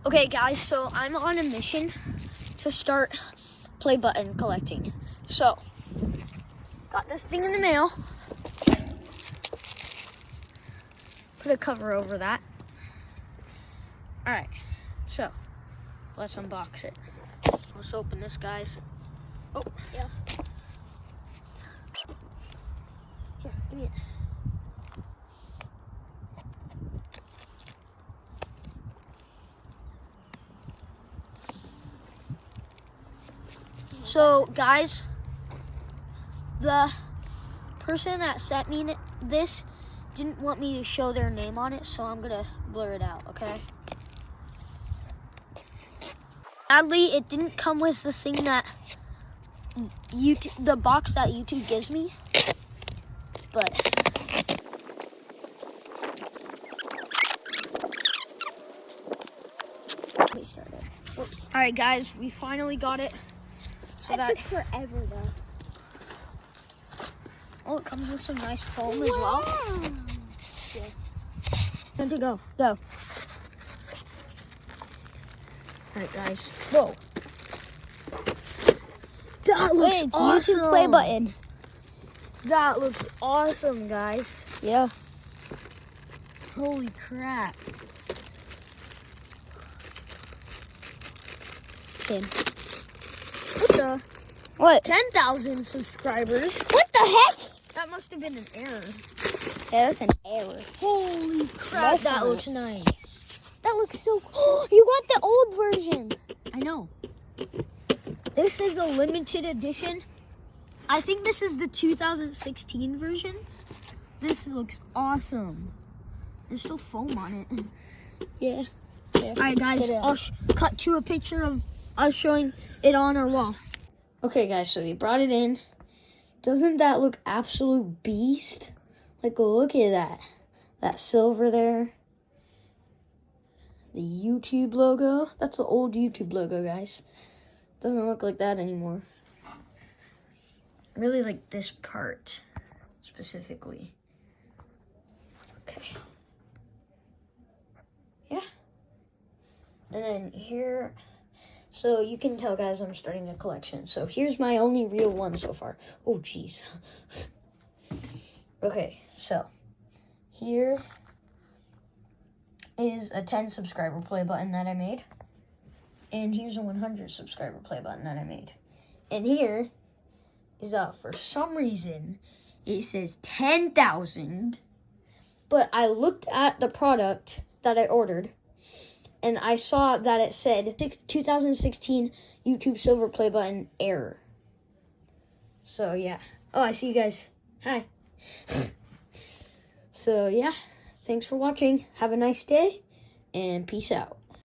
Okay, guys, so I'm on a mission to start play button collecting. So, got this thing in the mail. Put a cover over that. All right, so let's unbox it. Let's open this, guys. Oh, yeah. Here, give me it. So, guys, the person that sent me this didn't want me to show their name on it, so I'm gonna blur it out, okay? Sadly, it didn't come with the thing that the box that YouTube gives me, but we started. Oops. All right, guys, we finally got it. So that took forever, though. Oh, it comes with some nice foam as well. Yeah. Time to go. Go. All right, guys. Whoa. That looks awesome. YouTube play button. That looks awesome, guys. Yeah. Holy crap. Same. What? 10,000 subscribers. What the heck? That must have been an error. Yeah, that's an error. Holy crap, that looks nice. That looks so cool. You got the old version. I know. This is a limited edition. I think this is the 2016 version. This looks awesome. There's still foam on it. Yeah. All right, guys, I'll cut to a picture of us showing it on our wall. Okay, guys, so we brought it in. Doesn't that look absolute beast? Like, look at that. That silver there. The YouTube logo. That's the old YouTube logo, guys. Doesn't look like that anymore. I really like this part specifically. Okay. Yeah. And then here, so you can tell, guys, I'm starting a collection. So here's my only real one so far. Oh, jeez. Okay, so here is a 10 subscriber play button that I made. And here's a 100 subscriber play button that I made. And here is for some reason, it says 10,000. But I looked at the product that I ordered, and I saw that it said 2016 YouTube silver play button error. So, yeah. Oh, I see you guys. Hi. So, yeah. Thanks for watching. Have a nice day, and peace out.